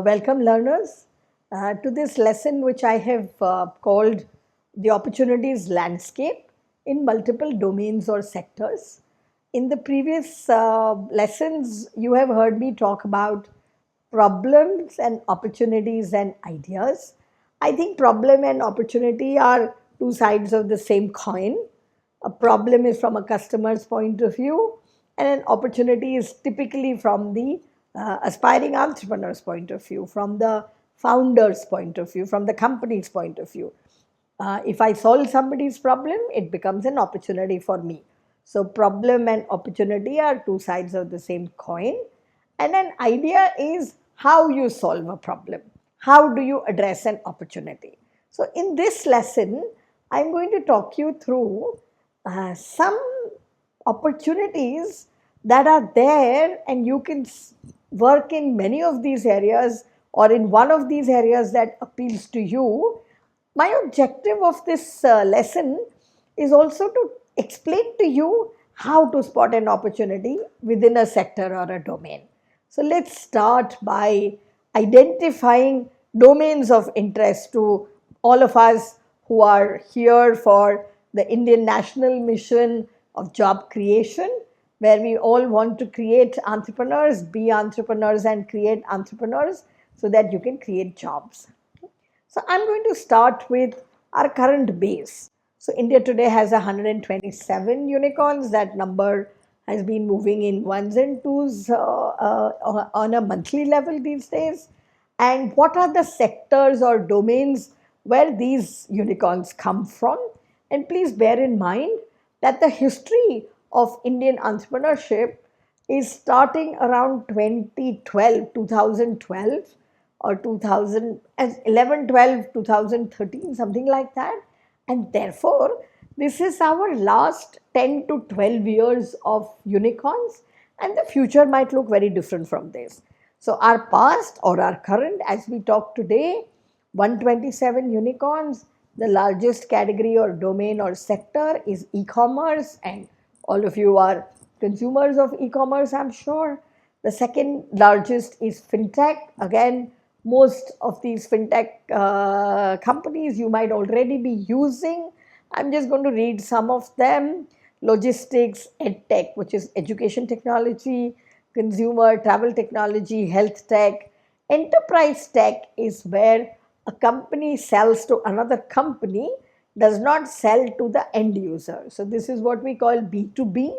Welcome learners to this lesson which I have called the opportunities landscape in multiple domains or sectors. In the previous lessons you have heard me talk about problems and opportunities and ideas. I think problem and opportunity are two sides of the same coin. A problem is from a customer's point of view, and an opportunity is typically from the aspiring entrepreneur's point of view, from the founder's point of view, from the company's point of view. If I solve somebody's problem, it becomes an opportunity for me. So, problem and opportunity are two sides of the same coin. And an idea is how you solve a problem. How do you address an opportunity? So, in this lesson, I'm going to talk you through some opportunities that are there, and you can work in many of these areas or in one of these areas that appeals to you. My objective of this lesson is also to explain to you how to spot an opportunity within a sector or a domain. So let's start by identifying domains of interest to all of us who are here for the Indian National Mission of Job Creation, where we all want to create entrepreneurs, be entrepreneurs and create entrepreneurs so that you can create jobs. So I'm going to start with our current base. So India today has 127 unicorns. That number has been moving in ones and twos on a monthly level these days. And what are the sectors or domains where these unicorns come from? And please bear in mind that the history of Indian entrepreneurship is starting around 2012 or 2011, 12, 2013, something like that. And therefore, this is our last 10 to 12 years of unicorns, and the future might look very different from this. So our past or our current, as we talk today, 127 unicorns. The largest category or domain or sector is e-commerce, and all of you are consumers of e-commerce, I'm sure. The second largest is Fintech. Again, most of these Fintech companies you might already be using. I'm just going to read some of them. Logistics, EdTech, which is education technology, consumer, travel technology, health tech. Enterprise tech is where a company sells to another company, does not sell to the end user. So this is what we call B2B.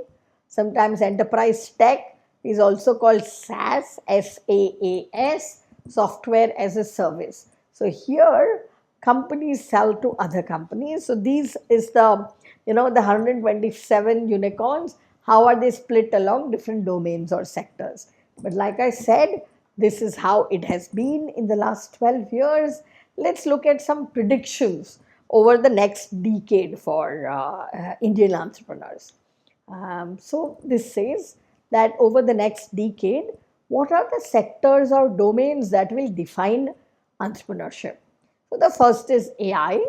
Sometimes enterprise tech is also called SaaS, SaaS, software as a service. So here companies sell to other companies. So these is the 127 unicorns. How are they split along different domains or sectors? But like I said, this is how it has been in the last 12 years. Let's look at some predictions over the next decade for Indian entrepreneurs. So this says that over the next decade, what are the sectors or domains that will define entrepreneurship? So the first is AI,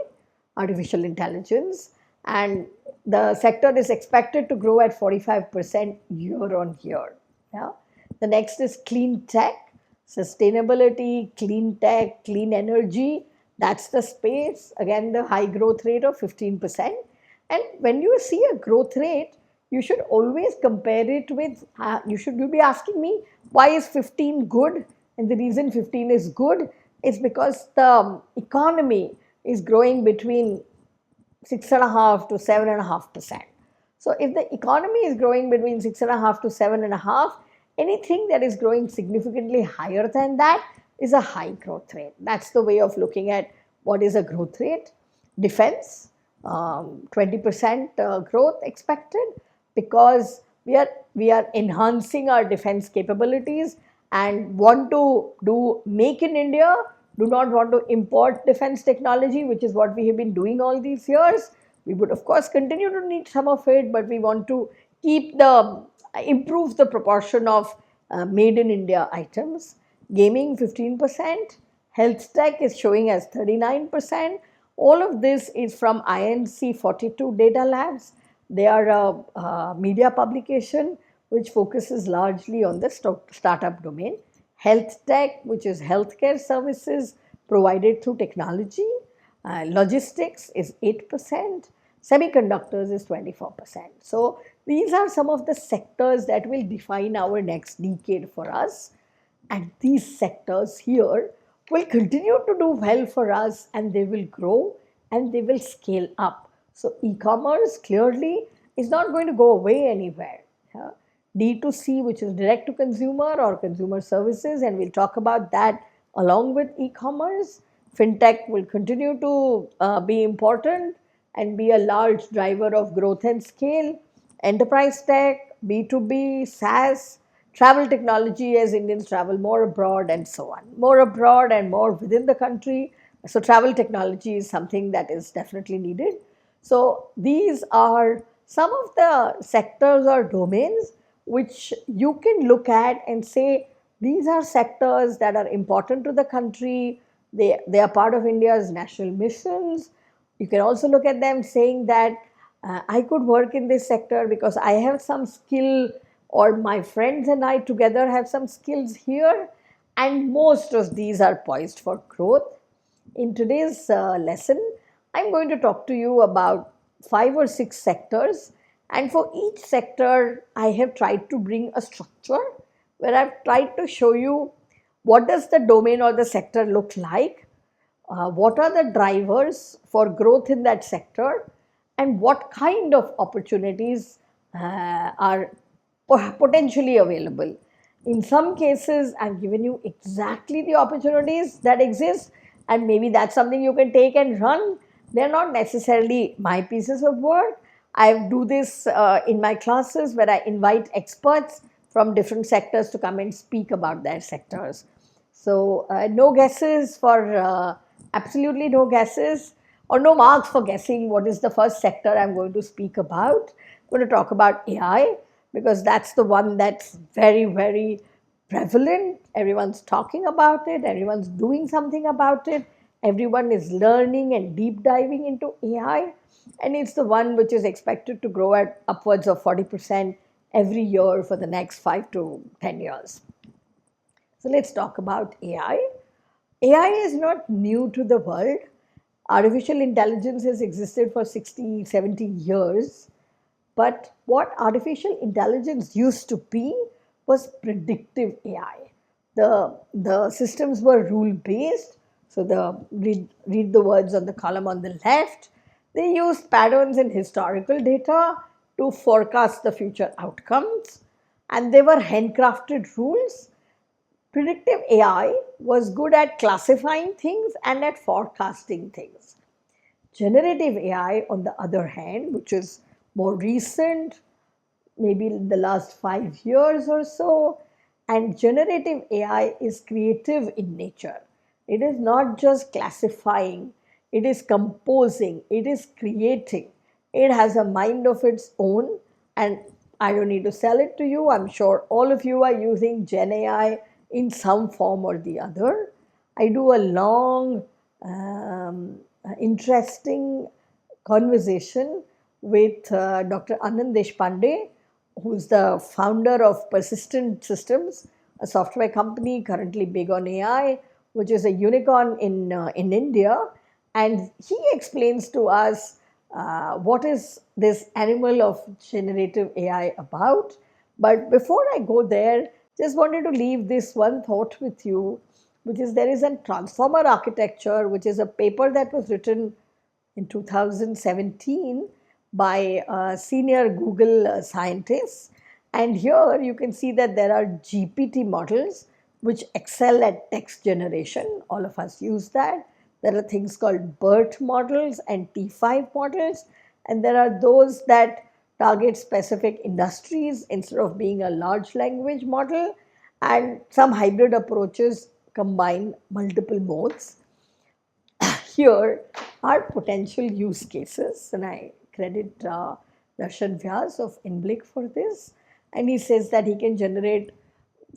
artificial intelligence, and the sector is expected to grow at 45% year on year. Yeah? The next is clean tech, sustainability, clean tech, clean energy. That's the space. Again, the high growth rate of 15%. And when you see a growth rate, you should always compare it with, you'll be asking me, why is 15 good? And the reason 15 is good is because the economy is growing between 6.5 to 7.5%. So if the economy is growing between 6.5 to 7.5, anything that is growing significantly higher than that is a high growth rate. That's the way of looking at what is a growth rate. Defense, 20% growth expected, because we are enhancing our defense capabilities and want to do make in India, do not want to import defense technology, which is what we have been doing all these years. We would of course continue to need some of it, but we want to improve the proportion of made in India items. gaming 15%, health tech is showing as 39%. All of this is from INC 42 Data Labs. They are a media publication which focuses largely on the startup domain. Health tech, which is healthcare services provided through technology. Logistics is 8%. Semiconductors is 24%. So these are some of the sectors that will define our next decade for us. And these sectors here will continue to do well for us, and they will grow and they will scale up. So e-commerce clearly is not going to go away anywhere. D2C, which is direct to consumer or consumer services, and we'll talk about that along with e-commerce. Fintech will continue to be important and be a large driver of growth and scale. Enterprise tech, B2B, SaaS, travel technology as Indians travel more abroad and so on. More abroad and more within the country. So travel technology is something that is definitely needed. So these are some of the sectors or domains which you can look at and say these are sectors that are important to the country. They are part of India's national missions. You can also look at them saying that I could work in this sector because I have some skill, or my friends and I together have some skills here, and most of these are poised for growth. In today's lesson, I'm going to talk to you about 5 or 6 sectors, and for each sector, I have tried to bring a structure where I've tried to show you what does the domain or the sector look like, what are the drivers for growth in that sector, and what kind of opportunities are potentially available. In some cases, I've given you exactly the opportunities that exist, and maybe that's something you can take and run. They're not necessarily my pieces of work. I do this in my classes where I invite experts from different sectors to come and speak about their sectors. So, no guesses for absolutely no guesses, or no marks for guessing what is the first sector I'm going to speak about. I'm going to talk about AI because that's the one that's very, very prevalent. Everyone's talking about it, everyone's doing something about it, everyone is learning and deep diving into AI, and it's the one which is expected to grow at upwards of 40% every year for the next 5 to 10 years. So let's talk about AI. AI is not new to the world. Artificial intelligence has existed for 60, 70 years. But what artificial intelligence used to be was predictive AI. The systems were rule-based. So read the words on the column on the left. They used patterns in historical data to forecast the future outcomes. And they were handcrafted rules. Predictive AI was good at classifying things and at forecasting things. Generative AI, on the other hand, which is more recent, maybe in the last 5 years or so, and generative AI is creative in nature. It is not just classifying, it is composing, it is creating. It has a mind of its own, and I don't need to sell it to you. I'm sure all of you are using Gen AI in some form or the other. I do a long, interesting conversation with Dr. Anand Deshpande, who's the founder of Persistent Systems, a software company currently big on AI, which is a unicorn in India. And he explains to us what is this animal of generative AI about. But before I go there, just wanted to leave this one thought with you, which is there is a transformer architecture, which is a paper that was written in 2017 by senior Google scientists. And here you can see that there are GPT models which excel at text generation. All of us use that. There are things called BERT models and T5 models. And there are those that target specific industries instead of being a large language model. And some hybrid approaches combine multiple modes. Here are potential use cases, and I credit Darshan Vyas of InBlick for this. And he says that he can generate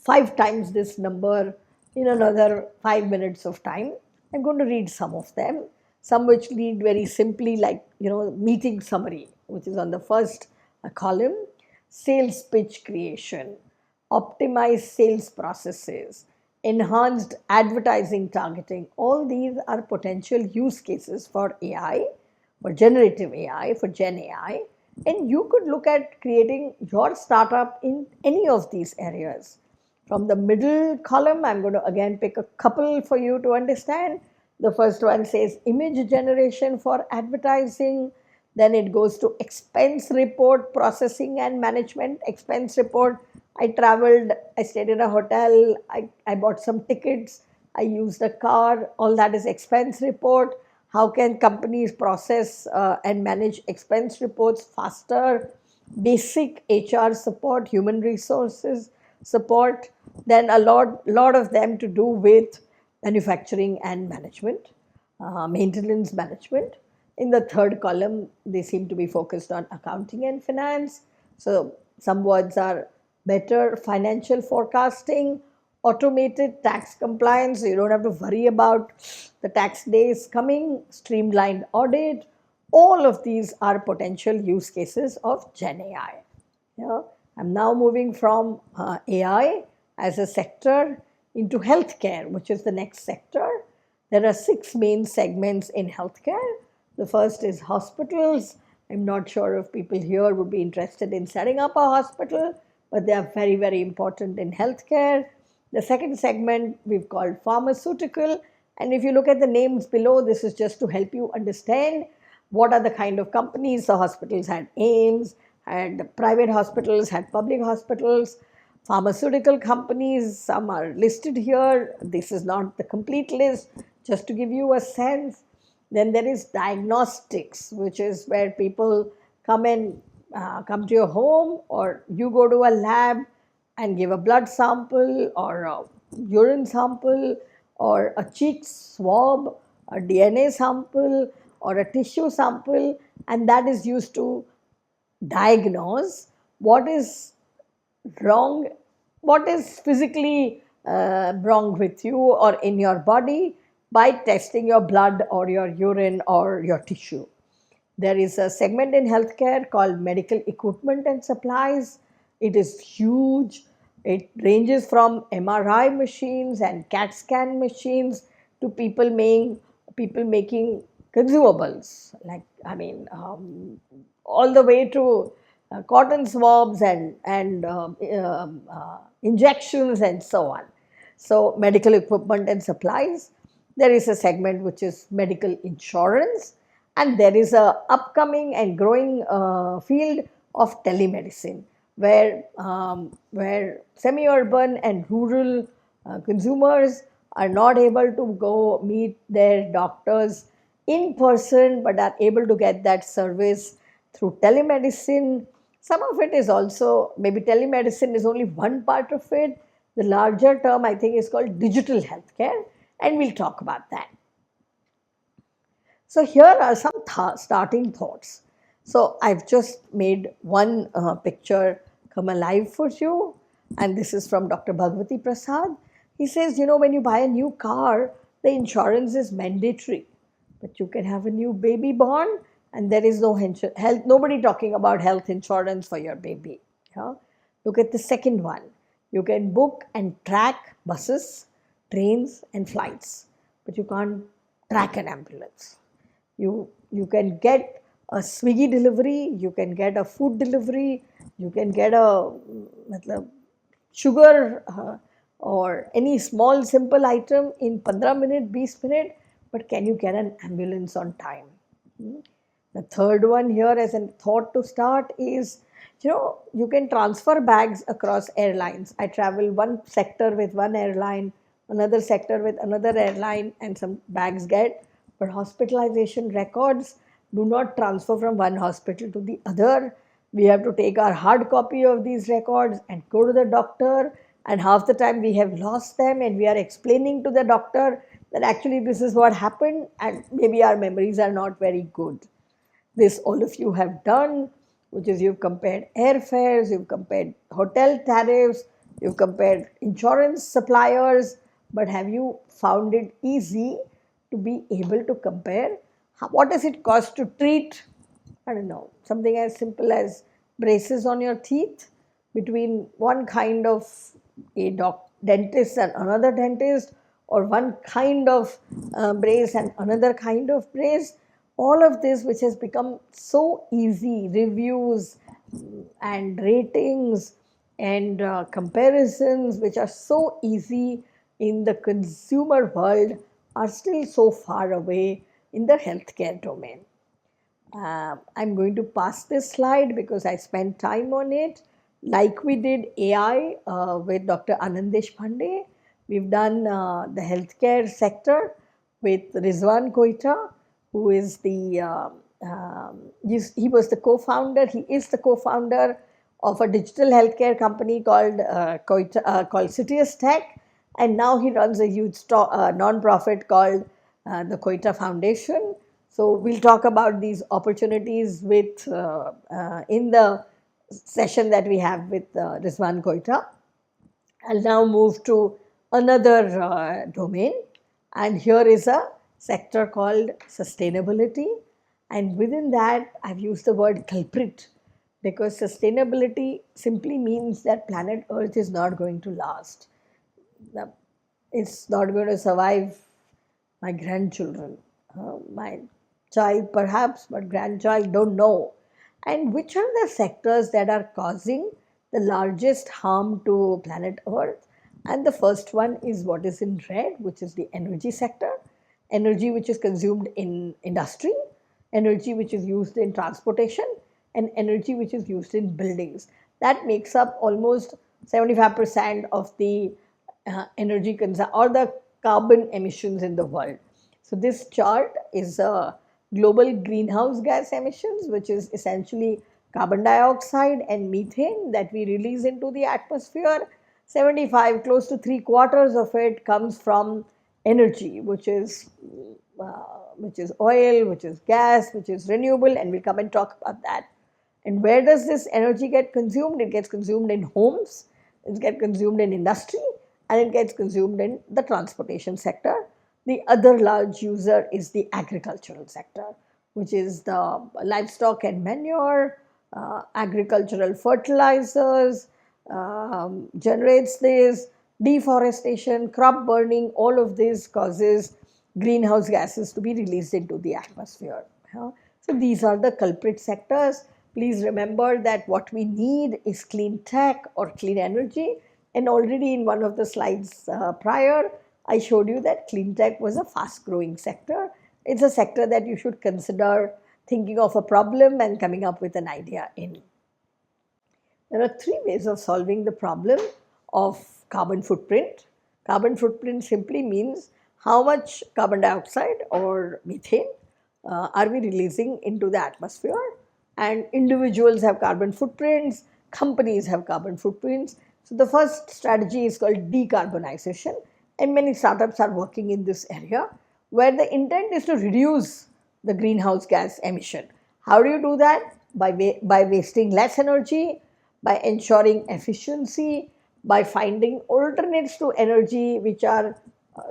5 times this number in another 5 minutes of time. I'm going to read some of them, some which read very simply, like, meeting summary, which is on the first column, sales pitch creation, optimized sales processes, enhanced advertising targeting. All these are potential use cases for AI, for generative AI, for Gen AI. And you could look at creating your startup in any of these areas. From the middle column, I'm going to again pick a couple for you to understand. The first one says image generation for advertising. Then it goes to expense report processing and management. Expense report, I traveled, I stayed in a hotel, I bought some tickets, I used a car, all that is expense report. How can companies process and manage expense reports faster? Basic HR support, human resources support. Then a lot of them to do with manufacturing and management, maintenance management. In the third column, they seem to be focused on accounting and finance. So some words are better financial forecasting, automated tax compliance, so you don't have to worry about the tax days coming, streamlined audit. All of these are potential use cases of Gen AI. Yeah. I'm now moving from AI as a sector into healthcare, which is the next sector. There are 6 main segments in healthcare. The first is hospitals. I'm not sure if people here would be interested in setting up a hospital, but they are very, very important in healthcare. The second segment we've called pharmaceutical. And if you look at the names below, this is just to help you understand what are the kind of companies. The hospitals had AIMS, had private hospitals, had public hospitals, pharmaceutical companies, some are listed here. This is not the complete list, just to give you a sense. Then there is diagnostics, which is where people come to your home, or you go to a lab and give a blood sample or a urine sample or a cheek swab, a DNA sample or a tissue sample, and that is used to diagnose what is wrong, what is physically wrong with you or in your body by testing your blood or your urine or your tissue. There is a segment in healthcare called medical equipment and supplies. It is huge. It ranges from MRI machines and CAT scan machines to people making consumables, like, all the way to cotton swabs and injections and so on. So medical equipment and supplies. There is a segment which is medical insurance, and there is a upcoming and growing field of telemedicine, where semi-urban and rural consumers are not able to go meet their doctors in person, but are able to get that service through telemedicine. Some of it is also, maybe telemedicine is only one part of it. The larger term, I think, is called digital healthcare, and we'll talk about that. So here are some starting thoughts. So I've just made one picture come alive for you, and this is from Dr. Bhagwati Prasad. He says, when you buy a new car, the insurance is mandatory, but you can have a new baby born and there is no health, nobody talking about health insurance for your baby. Yeah? Look at the second one. You can book and track buses, trains and flights, but you can't track an ambulance. You can get a Swiggy delivery, you can get a food delivery, you can get a sugar or any small simple item in 15 minutes, 20 minutes, but can you get an ambulance on time? The third one here as a thought to start is, you can transfer bags across airlines. I travel one sector with one airline, another sector with another airline, and some bags get, but hospitalization records do not transfer from one hospital to the other. We have to take our hard copy of these records and go to the doctor, and half the time we have lost them and we are explaining to the doctor that actually this is what happened, and maybe our memories are not very good. This all of you have done, which is you've compared airfares, you've compared hotel tariffs, you've compared insurance suppliers, but have you found it easy to be able to compare what does it cost to treat, I don't know, something as simple as braces on your teeth between one kind of dentist and another dentist, or one kind of brace and another kind of brace. All of this, which has become so easy, reviews and ratings and comparisons, which are so easy in the consumer world, are still so far away in the healthcare domain. I'm going to pass this slide because I spent time on it. Like we did AI with Dr. Anandesh Pandey, we've done the healthcare sector with Rizwan Koita, who is he was the co-founder, he is the co-founder of a digital healthcare company called called Citius Tech, and now he runs a huge non-profit called the Koita Foundation. So we'll talk about these opportunities with in the session that we have with Rizwan Koita. I'll now move to another domain, and here is a sector called sustainability, and within that I've used the word culprit because sustainability simply means that planet Earth is not going to last. It's not going to survive my grandchildren, my child perhaps, but grandchild don't know. And which are the sectors that are causing the largest harm to planet Earth? And the first one is what is in red, which is the energy sector, energy which is consumed in industry, energy which is used in transportation, and energy which is used in buildings. That makes up almost 75% of the energy consumption or the carbon emissions in the world. So this chart is global greenhouse gas emissions, which is essentially carbon dioxide and methane that we release into the atmosphere. 75, close to 3/4 of it comes from energy, which is oil, which is gas, which is renewable, and we'll come and talk about that. And where does this energy get consumed? It gets consumed in homes, it gets consumed in industry, and it gets consumed in the transportation sector. The other large user is the agricultural sector, which is the livestock and manure, agricultural fertilizers, generates this, deforestation, crop burning, all of this causes greenhouse gases to be released into the atmosphere. So these are the culprit sectors. Please remember that what we need is clean tech or clean energy. And already in one of the slides prior, I showed you that clean tech was a fast growing sector. It's a sector that you should consider thinking of a problem and coming up with an idea in. There are three ways of solving the problem of carbon footprint. Carbon footprint simply means how much carbon dioxide or methane are we releasing into the atmosphere. And individuals have carbon footprints, companies have carbon footprints. So the first strategy is called decarbonization, and many startups are working in this area where the intent is to reduce the greenhouse gas emission. How do you do that? By wasting less energy, by ensuring efficiency, by finding alternates to energy which are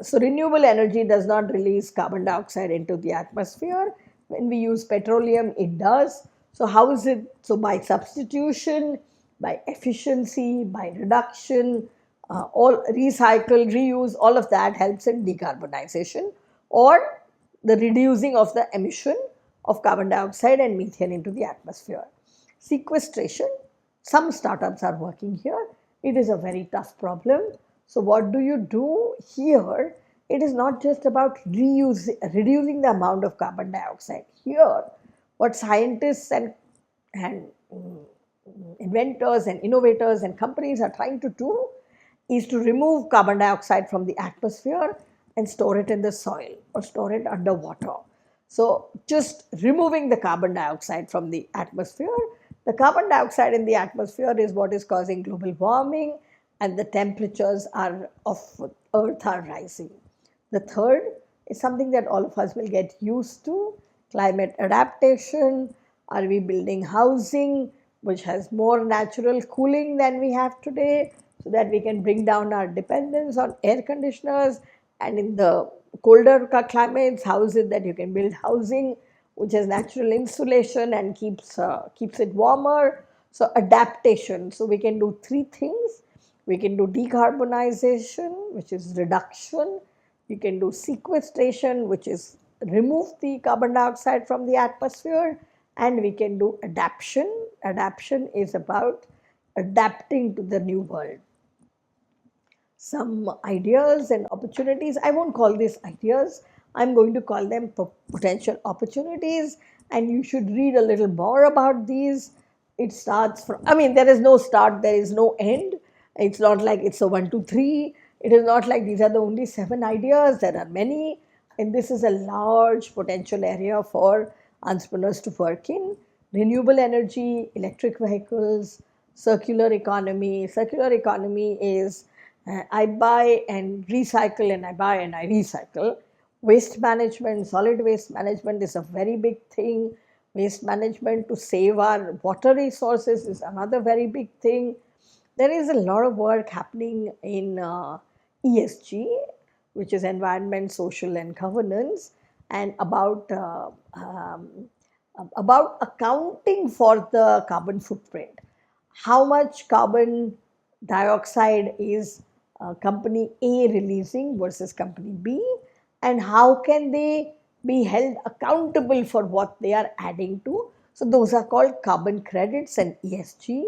so renewable energy does not release carbon dioxide into the atmosphere. When we use petroleum, it does. So how is it? So by substitution, by efficiency, by reduction, all recycle, reuse, all of that helps in decarbonization or the reducing of the emission of carbon dioxide and methane into the atmosphere. Sequestration, some startups are working here. It is a very tough problem. So what do you do here? It is not just about reducing the amount of carbon dioxide. Here, what scientists and inventors and innovators and companies are trying to do is to remove carbon dioxide from the atmosphere and store it in the soil or store it underwater. So just removing the carbon dioxide from the atmosphere. The carbon dioxide in the atmosphere is what is causing global warming, and the temperatures of Earth are rising. The third is something that all of us will get used to, climate adaptation. Are we building housing which has more natural cooling than we have today? so that we can bring down our dependence on air conditioners. And in the colder climates, how is it that you can build housing which has natural insulation and keeps it warmer? So adaptation. So we can do three things. We can do decarbonization, which is reduction. We can do sequestration, which is remove the carbon dioxide from the atmosphere. And we can do adaptation. Adaptation is about adapting to the new world. Some ideas and opportunities. I won't call these ideas, I'm going to call them potential opportunities, and you should read a little more about these. It starts from, I mean, there is no start, there is no end. It's not like it's a 1, 2, 3. It is not like these are the only 7 ideas, there are many, and this is a large potential area for entrepreneurs to work in. Renewable energy, electric vehicles, circular economy. Circular economy is I buy and recycle, and I buy and I recycle. Waste management, solid waste management is a very big thing. Waste management to save our water resources is another very big thing. There is a lot of work happening in ESG, which is environment, social, and governance, and about accounting for the carbon footprint. How much carbon dioxide is company A releasing versus company B, and how can they be held accountable for what they are adding to. So those are called carbon credits and ESG.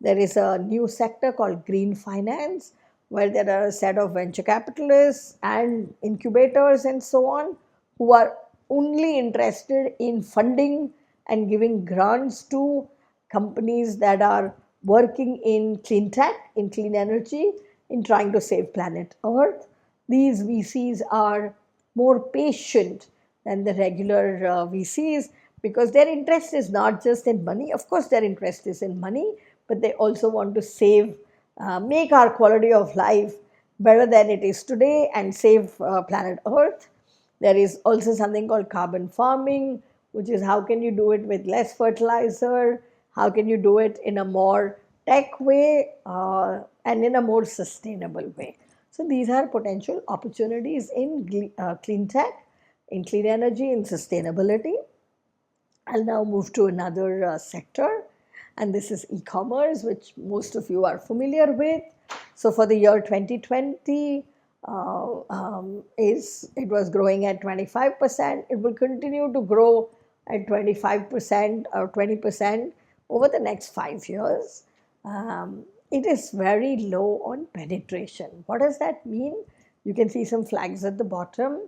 There is a new sector called green finance, where there are a set of venture capitalists and incubators and so on, who are only interested in funding and giving grants to companies that are working in clean tech, in clean energy, in trying to save planet Earth. These VCs are more patient than the regular VCs, because their interest is not just in money. Of course, their interest is in money, but they also want to save, make our quality of life better than it is today and save planet Earth. There is also something called carbon farming, which is how can you do it with less fertilizer, how can you do it in a more tech way and in a more sustainable way. So these are potential opportunities in clean tech, in clean energy, in sustainability. I'll now move to another sector, and this is e-commerce, which most of you are familiar with. So for the year 2020, it was growing at 25%. It will continue to grow at 25% or 20% over the next 5 years. It is very low on penetration. What does that mean? You can see some flags at the bottom.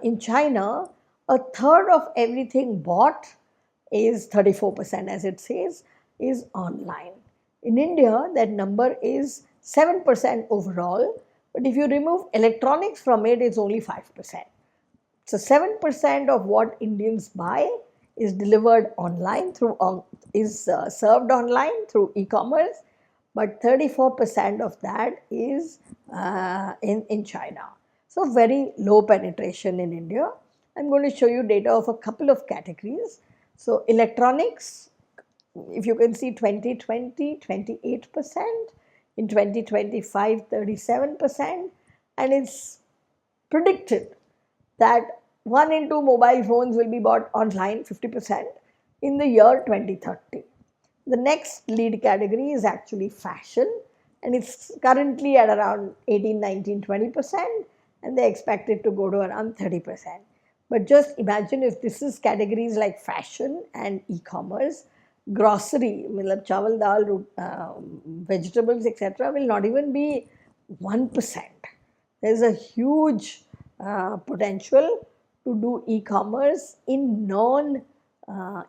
In China, a third of everything bought is 34%, as it says, is online. In India, that number is 7% overall, but if you remove electronics from it, it's only 5%. So 7% of what Indians buy is delivered online served online through e-commerce, but 34% of that is in China. So very low penetration in India. I'm going to show you data of a couple of categories. So electronics, if you can see 2020, 28%, in 2025, 37%, and it's predicted that 1 in 2 mobile phones will be bought online, 50%, in the year 2030. The next lead category is actually fashion, and it's currently at around 18, 19, 20%, and they expect it to go to around 30%. But just imagine if this is categories like fashion and e-commerce, grocery, chawal, dal, vegetables, etc., will not even be 1%. There's a huge potential to do e-commerce in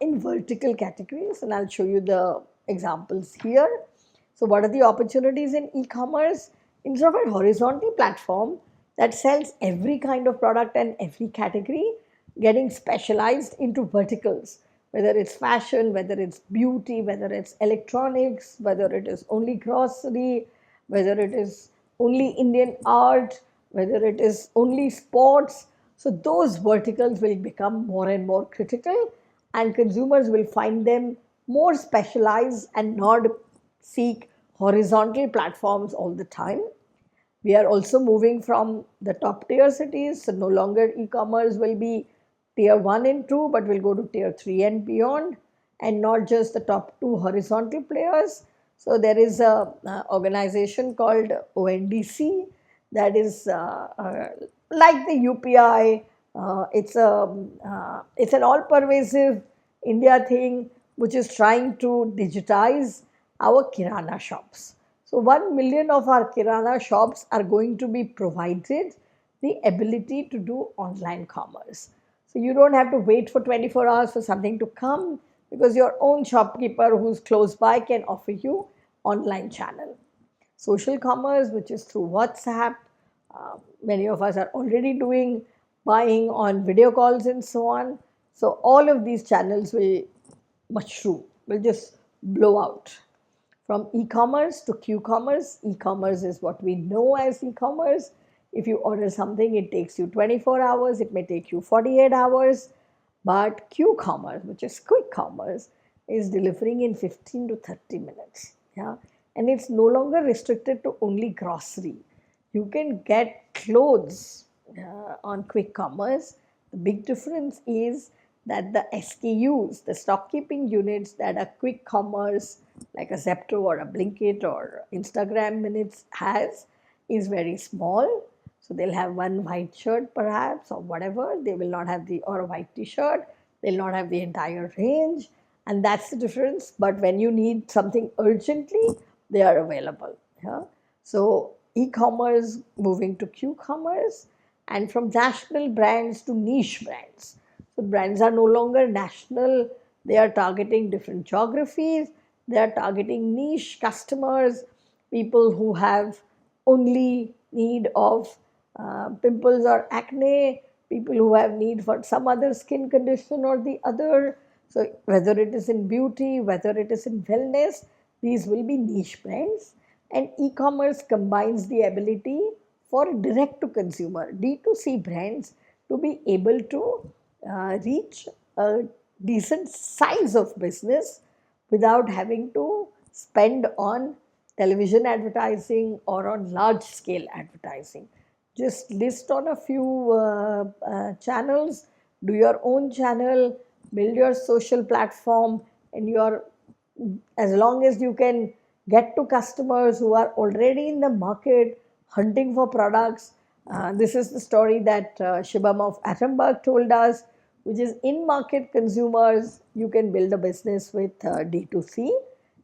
in vertical categories, and I'll show you the examples here. So what are the opportunities in e-commerce? Instead of a horizontal platform that sells every kind of product and every category, getting specialized into verticals, whether it's fashion, whether it's beauty, whether it's electronics, whether it is only grocery, whether it is only Indian art, whether it is only sports. So those verticals will become more and more critical, and consumers will find them more specialized and not seek horizontal platforms all the time. We are also moving from the top tier cities, so no longer e-commerce will be tier 1 and 2, but will go to tier 3 and beyond, and not just the top two horizontal players. So there is a organization called ONDC that is like the UPI. It's an all-pervasive India thing which is trying to digitize our kirana shops. So 1 million of our kirana shops are going to be provided the ability to do online commerce. So you don't have to wait for 24 hours for something to come, because your own shopkeeper who's close by can offer you online channel. Social commerce, which is through WhatsApp. Many of us are already doing buying on video calls and so on. So all of these channels will mushroom, will just blow out. From e-commerce to Q-commerce. E-commerce is what we know as e-commerce. If you order something, it takes you 24 hours, it may take you 48 hours. But Q-commerce, which is quick commerce, is delivering in 15 to 30 minutes. Yeah? And it's no longer restricted to only grocery. You can get clothes on quick commerce. The big difference is that the SKUs, the stock keeping units that a quick commerce like a Zepto or a Blinkit or Instagram Minutes has, is very small. So they'll have one white shirt perhaps or whatever. They will not have or a white t-shirt. They'll not have the entire range. And that's the difference. But when you need something urgently, they are available. Yeah? So e-commerce moving to Q-commerce, and from national brands to niche brands. So brands are no longer national. They are targeting different geographies. They are targeting niche customers, people who have only need of pimples or acne, people who have need for some other skin condition or the other. So whether it is in beauty, whether it is in wellness, these will be niche brands. And e-commerce combines the ability for direct to consumer, D2C brands, to be able to reach a decent size of business without having to spend on television advertising or on large scale advertising. Just list on a few channels, do your own channel, build your social platform, and as long as you can get to customers who are already in the market hunting for products. This is the story that Shibam of Attenberg told us, which is in market consumers, you can build a business with D2C.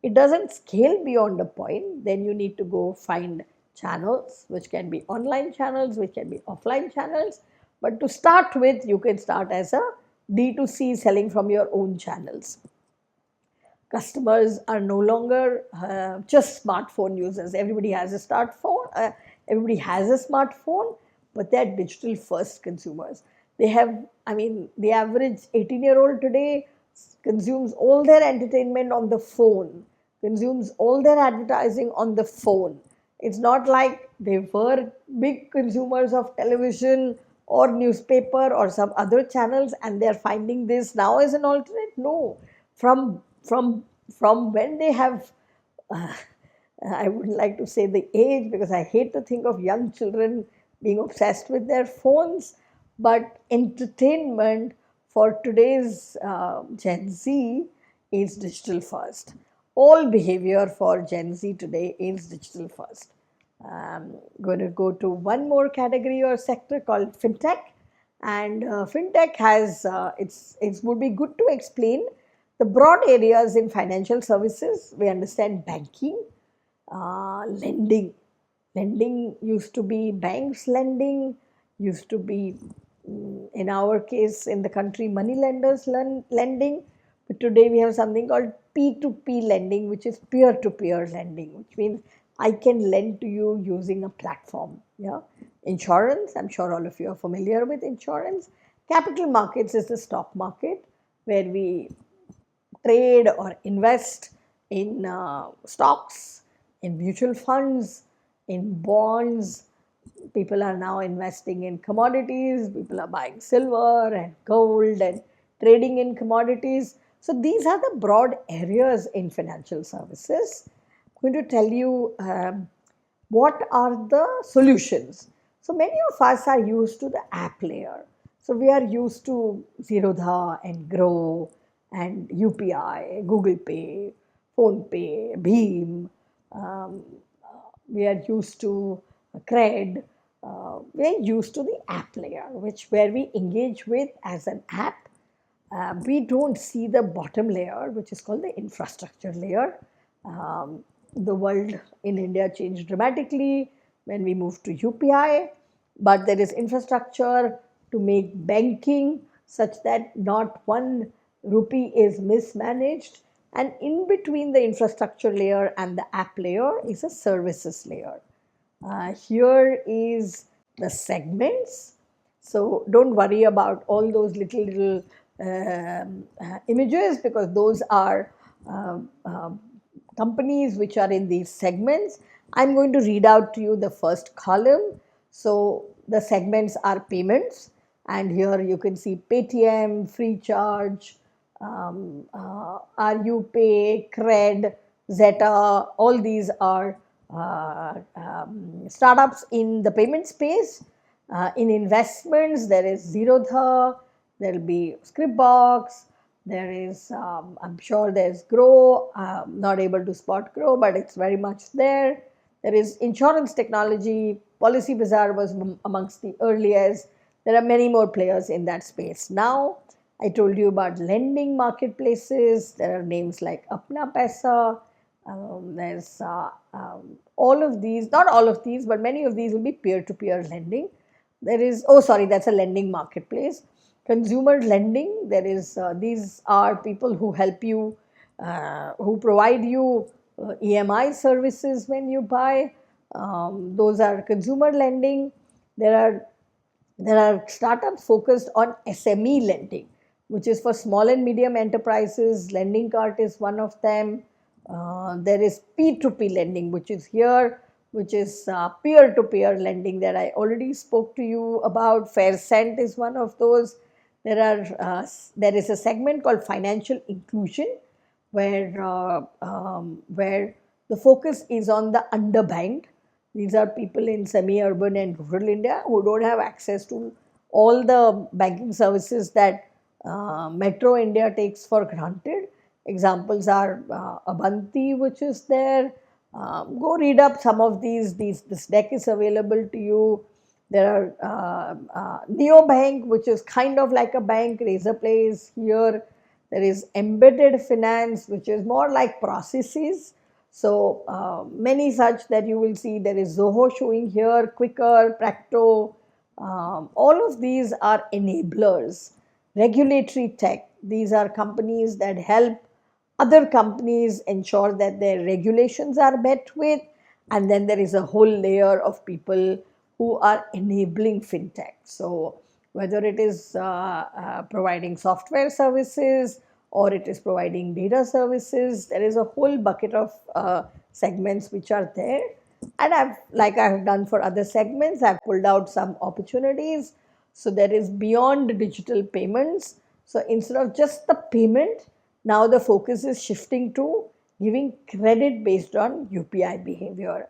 It doesn't scale beyond a point. Then you need to go find channels, which can be online channels, which can be offline channels. But to start with, you can start as a D2C, selling from your own channels. Customers are no longer just smartphone users. Everybody has a smartphone. Everybody has a smartphone, but they're digital first consumers. They have, the average 18-year-old today consumes all their entertainment on the phone, consumes all their advertising on the phone. It's not like they were big consumers of television or newspaper or some other channels and they're finding this now as an alternate. No, from when they have, I wouldn't like to say the age because I hate to think of young children being obsessed with their phones, but entertainment for today's Gen Z is digital first. All behavior for Gen Z today is digital first. I'm going to go to one more category or sector called Fintech. And Fintech has, it would be good to explain the broad areas in financial services. We understand banking, lending. Lending used to be banks lending, used to be, in our case, in the country, money lenders lending. But today we have something called P2P lending, which is peer-to-peer lending, which means I can lend to you using a platform. Yeah. Insurance, I'm sure all of you are familiar with insurance. Capital markets is the stock market where we trade or invest in stocks, in mutual funds, in bonds. People are now investing in commodities. People are buying silver and gold and trading in commodities. So these are the broad areas in financial services. going to tell you what are the solutions. So many of us are used to the app layer. So we are used to Zerodha and Grow and UPI, Google Pay, Phone Pay, Bheem. Um, we are used to Cred. We are used to the app layer, which where we engage with as an app. We don't see the bottom layer, which is called the infrastructure layer. The world in India changed dramatically when we moved to UPI, but there is infrastructure to make banking such that not one rupee is mismanaged. And in between the infrastructure layer and the app layer is a services layer. Here is the segments. So don't worry about all those little images, because those are companies which are in these segments. I'm going to read out to you the first column. So the segments are payments, and here you can see Paytm, Freecharge, RuPay, Cred, Zeta. All these are startups in the payment space. In investments, there is Zerodha, there will be Scriptbox, there is, I'm sure there's Grow. Not able to spot Grow, but it's very much there. There is insurance technology. Policy Bazaar was amongst the earliest. There are many more players in that space. Now, I told you about lending marketplaces. There are names like Apna Paisa. There's all of these, not all of these, but many of these will be peer-to-peer lending. There is, oh sorry, that's a lending marketplace. Consumer lending, there is, these are people who help you, who provide you EMI services when you buy. Those are consumer lending. There are startups focused on SME lending, which is for small and medium enterprises. Lending Cart is one of them. There is P2P lending, which is here, which is peer-to-peer lending that I already spoke to you about. Faircent is one of those. There is a segment called financial inclusion, where the focus is on the underbanked. These are people in semi-urban and rural India who don't have access to all the banking services that Metro India takes for granted. Examples are Abanti, which is there. Go read up some of these. This deck is available to you. There are Neobank, which is kind of like a bank. Razorplay is here. There is embedded finance, which is more like processes. So many such that you will see. There is Zoho showing here, Quicker, Practo. All of these are enablers. Regulatory tech. These are companies that help other companies ensure that their regulations are met with. And then there is a whole layer of people who are enabling fintech. So whether it is providing software services or it is providing data services, there is a whole bucket of segments which are there. And like I've done for other segments, I've pulled out some opportunities. So there is beyond digital payments. So instead of just the payment, now the focus is shifting to giving credit based on UPI behavior.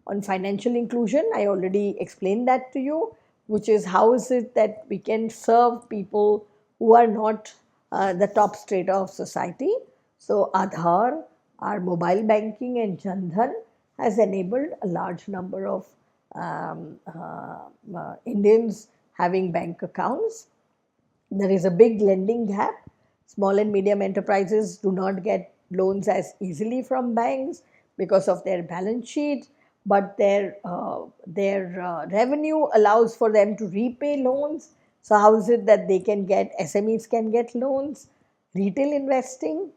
On financial inclusion, I already explained that to you, which is how is it that we can serve people who are not the top strata of society. So Aadhaar, our mobile banking, and Jan Dhan has enabled a large number of Indians having bank accounts. There is a big lending gap. Small and medium enterprises do not get loans as easily from banks because of their balance sheet, but their revenue allows for them to repay loans. So how is it that they can get, SMEs can get loans? Retail investing.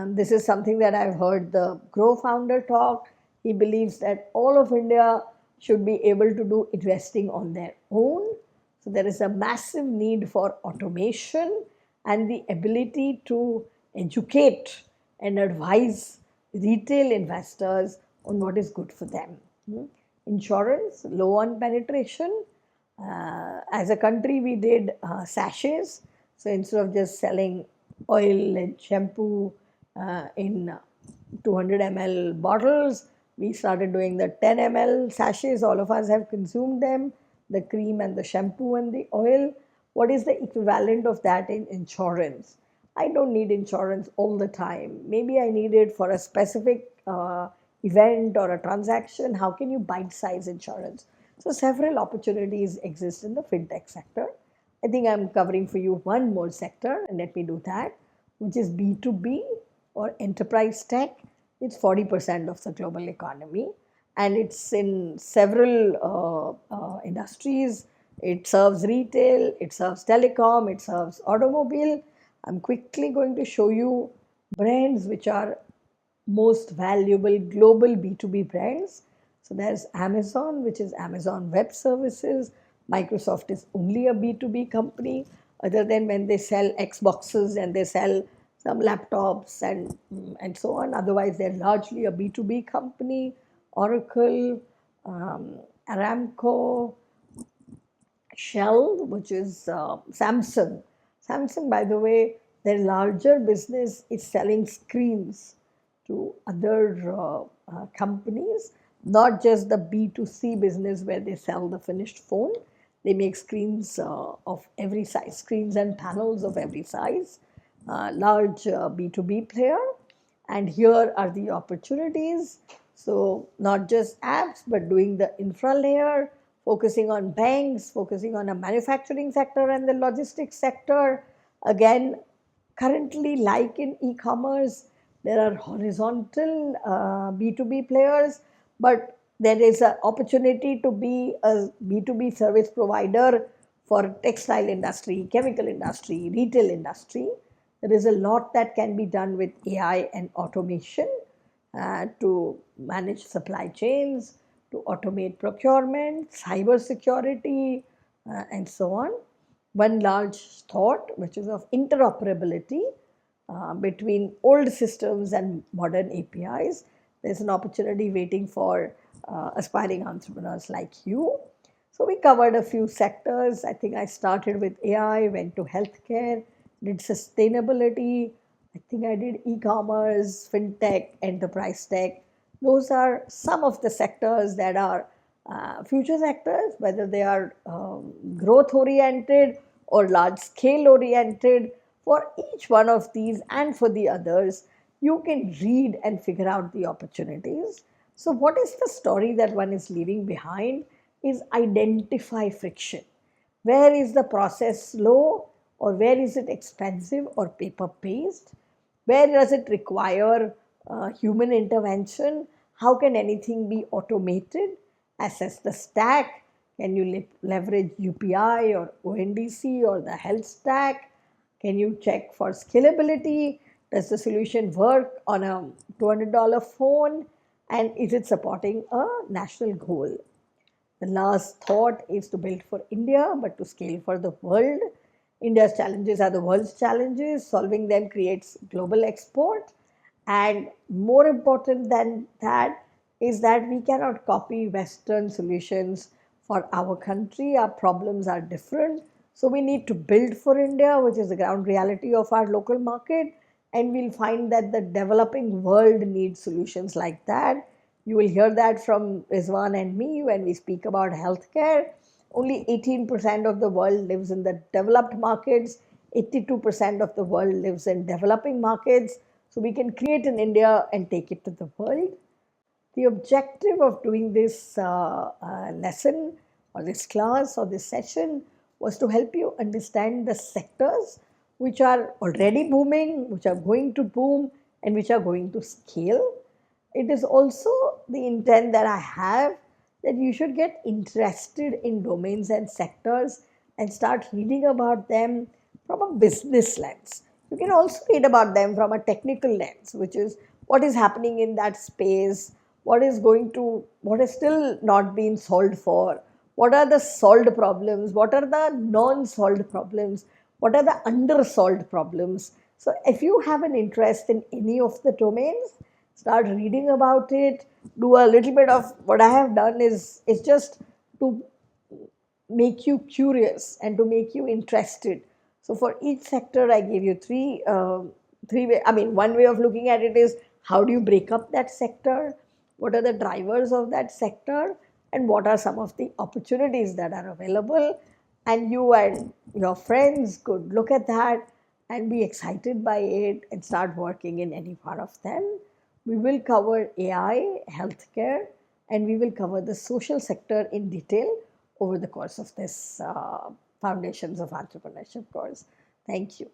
This is something that I've heard the Grow founder talk. He believes that all of India should be able to do investing on their own. So there is a massive need for automation and the ability to educate and advise retail investors on what is good for them. Insurance, low on penetration. As a country, we did sachets. So instead of just selling oil and shampoo in 200 ml bottles. We started doing the 10 ml sachets. All of us have consumed them, the cream and the shampoo and the oil. What is the equivalent of that in insurance? I don't need insurance all the time. Maybe I need it for a specific event or a transaction. How can you bite size insurance? So, several opportunities exist in the fintech sector. I think I'm covering for you one more sector, and let me do that, which is B2B or enterprise tech. It's 40% of the global economy, and it's in several industries. It serves retail, it serves telecom, it serves automobile. I'm quickly going to show you brands which are most valuable global B2B brands. So there's Amazon, which is Amazon Web Services. Microsoft is only a B2B company, other than when they sell Xboxes and they sell some laptops and so on. Otherwise, they're largely a B2B company. Oracle, Aramco, Shell, which is Samsung. Samsung, by the way, their larger business is selling screens to other companies, not just the B2C business where they sell the finished phone. They make screens of every size, screens and panels of every size, large B2B player. And here are the opportunities. So, not just apps, but doing the infra layer, focusing on banks, focusing on a manufacturing sector and the logistics sector. Again, currently, like in e-commerce, there are horizontal B2B players, but there is an opportunity to be a B2B service provider for textile industry, chemical industry, retail industry. There is a lot that can be done with AI and automation to manage supply chains, to automate procurement, cyber security, and so on. One large thought, which is of interoperability between old systems and modern APIs. There's an opportunity waiting for aspiring entrepreneurs like you. So we covered a few sectors. I think I started with AI, went to healthcare, did sustainability. I think I did e-commerce, fintech, enterprise tech. Those are some of the sectors that are future sectors, whether they are growth oriented or large scale oriented. For each one of these and for the others, you can read and figure out the opportunities. So, what is the story that one is leaving behind is identify friction. Where is the process slow, or where is it expensive or paper based? Where does it require human intervention? How can anything be automated? Assess the stack. Can you leverage UPI or ONDC or the health stack? Can you check for scalability? Does the solution work on a $200 phone? And is it supporting a national goal? The last thought is to build for India, but to scale for the world. India's challenges are the world's challenges. Solving them creates global export. And more important than that is that we cannot copy Western solutions for our country. Our problems are different. So we need to build for India, which is the ground reality of our local market. And we'll find that the developing world needs solutions like that. You will hear that from Rizwan and me when we speak about healthcare. Only 18% of the world lives in the developed markets, 82% of the world lives in developing markets. So we can create in India and take it to the world. The objective of doing this lesson or this class or this session was to help you understand the sectors which are already booming, which are going to boom, and which are going to scale. It is also the intent that I have that you should get interested in domains and sectors and start reading about them from a business lens. You can also read about them from a technical lens, which is what is happening in that space, what is still not being solved for, what are the solved problems, what are the non-solved problems, what are the undersolved problems. So if you have an interest in any of the domains, start reading about it. Do a little bit of what I have done is just to make you curious and to make you interested. So for each sector, I gave you three way. I mean, one way of looking at it is how do you break up that sector, what are the drivers of that sector, and what are some of the opportunities that are available. And you and your friends could look at that and be excited by it and start working in any part of them. We will cover AI, healthcare, and we will cover the social sector in detail over the course of this Foundations of Entrepreneurship course. Thank you.